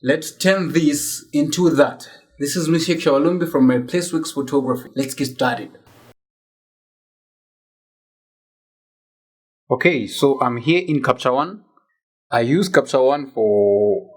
Let's turn this into that. This is Mr. Kawalumbi from my Placeworks Photography. Let's get started. Okay, so I'm here in Capture One. I use Capture One for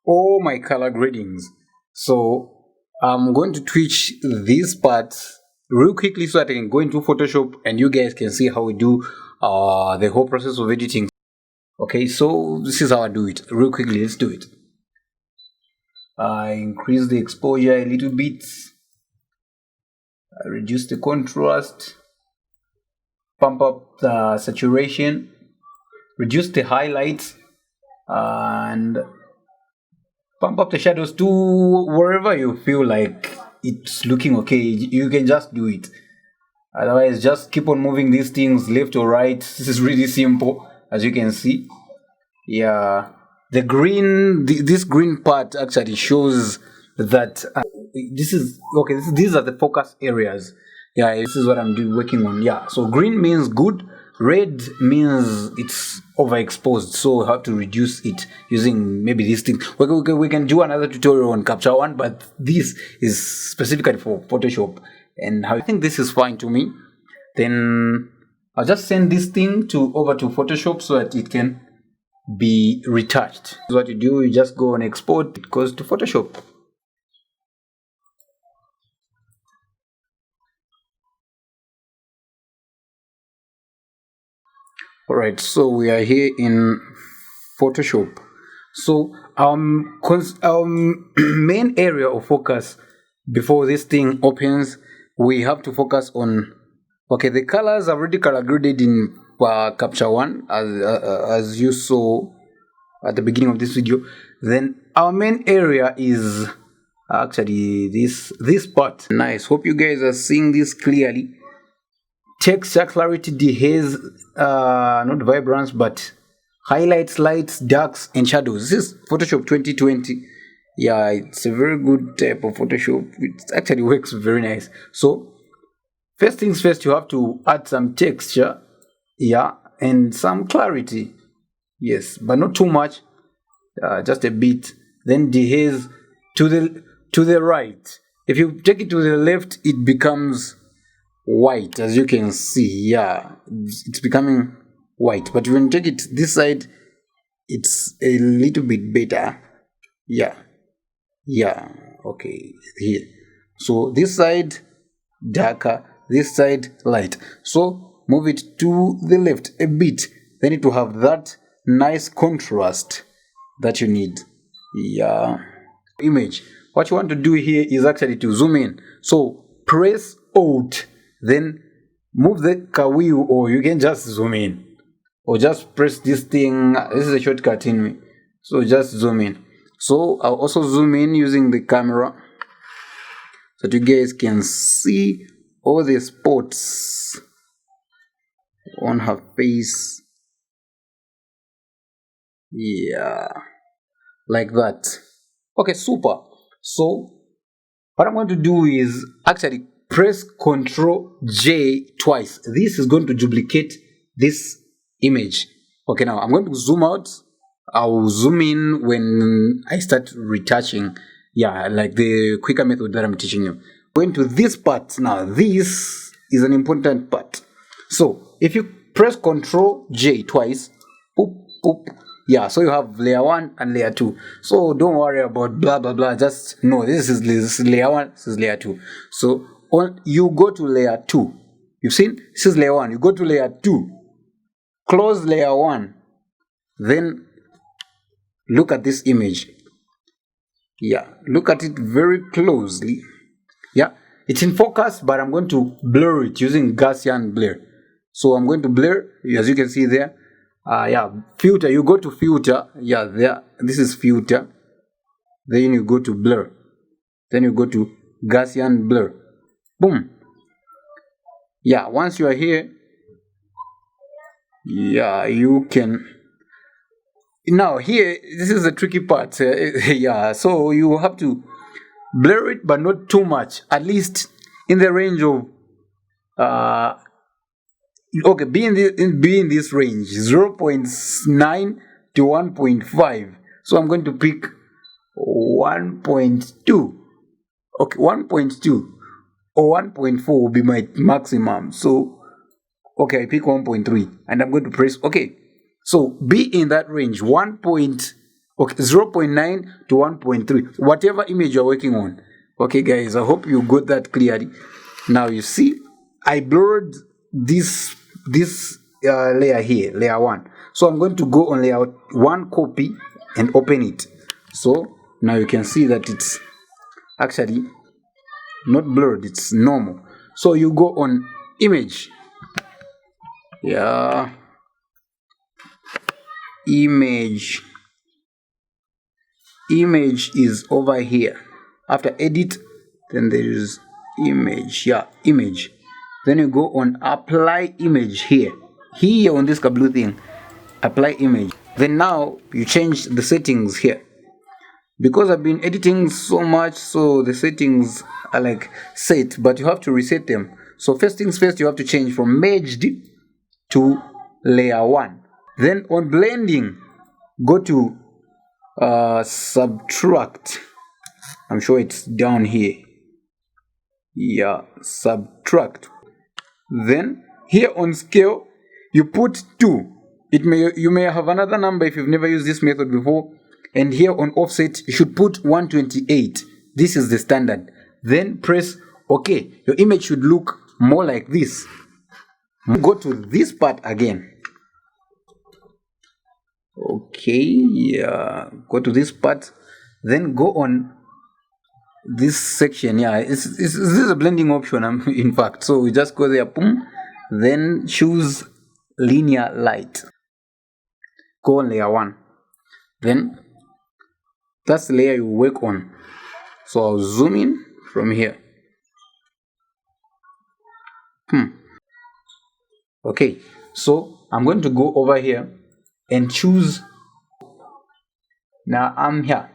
all my color gradings. So I'm going to twitch these parts real quickly so that I can go into Photoshop and you guys can see how we do the whole process of editing. Okay, so this is how I do it. Real quickly, let's do it. I increase the exposure a little bit. I reduce the contrast. Pump up the saturation. Reduce the highlights. And pump up the shadows to wherever you feel like it's looking okay. You can just do it. Otherwise, just keep on moving these things left or right. This is really simple, as you can see. Yeah. The green, this green part actually shows that this is okay. These are the focus areas. Yeah, this is what I'm working on. Yeah, so green means good. Red means it's overexposed, so we have to reduce it using maybe this thing. We can do another tutorial on Capture One, but this is specifically for Photoshop. And I think this is fine to me. Then I'll just send this thing over to Photoshop so that it can be retouched. So what you do, you just go and export, it goes to Photoshop. Alright, so we are here in Photoshop. So main area of focus before this thing opens, we have to focus on, okay, the colors are already color graded in Capture One as you saw at the beginning of this video. Then our main area is actually this part. Nice, hope you guys are seeing this clearly. Texture, clarity, dehaze, not vibrance, but highlights, lights, darks, and shadows. This is Photoshop 2020. Yeah, it's a very good type of Photoshop. It actually works very nice. So first things first, you have to add some texture, yeah, and some clarity. Yes, but not too much, just a bit. Then dehaze to the right. If you take it to the left, it becomes white, as you can see. Yeah, it's becoming white, but when you take it this side, it's a little bit better. Yeah, okay, here. So this side darker, this side light. So move it to the left a bit, then it will have that nice contrast that you need. Yeah, image. What you want to do here is actually to zoom in. So press Alt, then move the car wheel, or you can just zoom in, or just press this thing. This is a shortcut in me, so just zoom in. So I'll also zoom in using the camera so that you guys can see all the spots on her face. Yeah, like that. Okay, super. So what I'm going to do is actually press Ctrl J twice. This is going to duplicate this image. Okay, now I'm going to zoom out. I'll zoom in when I start retouching. Yeah, like the quicker method that I'm teaching you. Going to this part now. This is an important part. So if you press Ctrl J twice, boop, boop. Yeah, so you have layer 1 and layer 2. So don't worry about blah blah blah. Just know this is layer 1, this is layer 2. So you go to layer 2. You've seen? This is layer 1. You go to layer 2. Close layer 1. Then look at this image. Yeah, look at it very closely. Yeah, it's in focus, but I'm going to blur it using Gaussian blur. So I'm going to blur, as you can see there. Yeah, filter, you go to filter. Yeah, there, this is filter. Then you go to blur. Then you go to Gaussian blur. Boom. Yeah, once you are here, yeah, you can. Now here, this is the tricky part. Yeah, so you have to blur it, but not too much. At least in the range of okay, be in this range 0.9 to 1.5. So I'm going to pick 1.2. Okay, 1.2 or 1.4 will be my maximum. So, okay, I pick 1.3 and I'm going to press OK. So, be in that range, 0.9 to 1.3, whatever image you're working on. Okay, guys, I hope you got that clearly. Now, you see, I blurred this layer here, layer 1. So, I'm going to go on layer 1, copy, and open it. So, now you can see that it's actually not blurred, it's normal. So, you go on image. Yeah, image is over here. After edit, then there is image. Yeah, image. Then you go on apply image here on this blue thing, apply image. Then now you change the settings here, because I've been editing so much, so the settings are like set, but you have to reset them. So first things first, you have to change from merged to layer 1. Then on blending, go to subtract. I'm sure it's down here. Yeah, subtract. Then here on scale, you put 2. You may have another number if you've never used this method before. And here on offset, you should put 128. This is the standard. Then press OK. Your image should look more like this. Go to this part again. Okay, yeah, go to this part, then go on this section. Yeah, this is a blending option, in fact. So we just go there, boom, then choose linear light. Go on layer 1. Then that's the layer you work on. So I'll zoom in from here. Okay, so I'm going to go over here and choose. Now I'm here.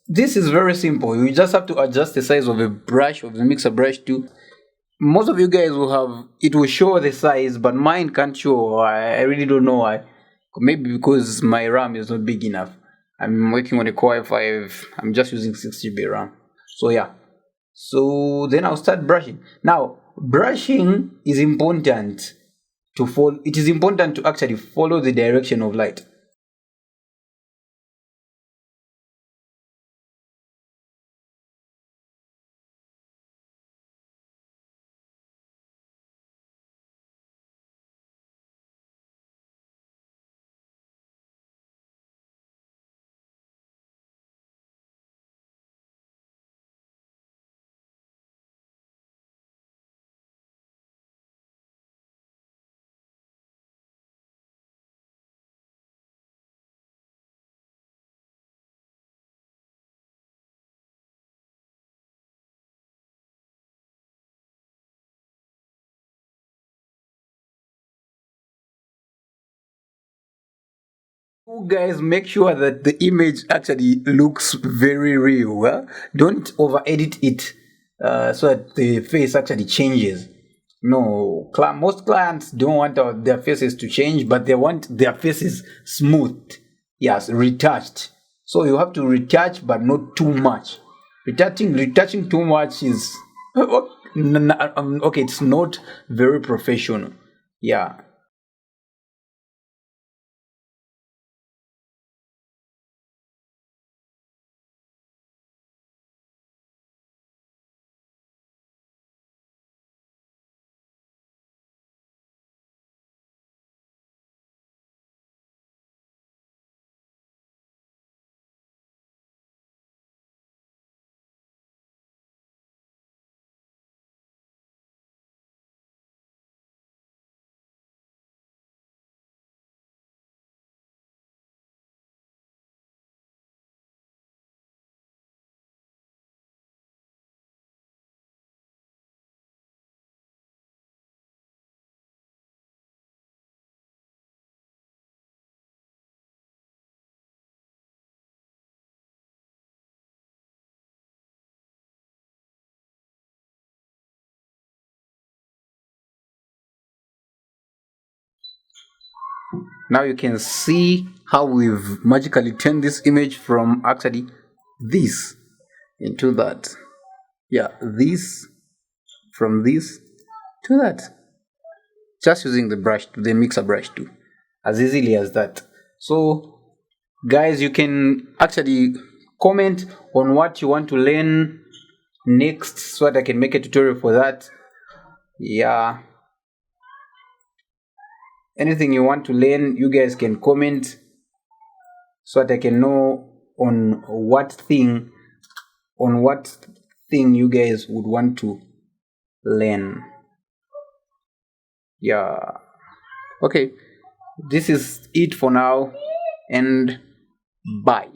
This is very simple. You just have to adjust the size of a brush, of the mixer brush too. Most of you guys it will show the size, but mine can't show. I really don't know why. Maybe because my RAM is not big enough. I'm working on a Core i5. I'm just using 6 GB RAM. So yeah. So then I'll start brushing. Now, brushing is important to follow. It is important to actually follow the direction of light. You guys make sure that the image actually looks very real. Don't over edit it so that the face actually changes. No, most clients don't want their faces to change, but they want their faces smooth. Yes, retouched. So you have to retouch, but not too much. Retouching too much is okay. It's not very professional. Yeah. Now you can see how we've magically turned this image from actually this into that. Yeah, this from this to that, just using the mixer brush too, as easily as that. So guys, you can actually comment on what you want to learn next so that I can make a tutorial for that. Yeah, anything you want to learn, you guys can comment so that I can know on what thing you guys would want to learn. Yeah, okay, this is it for now, and bye.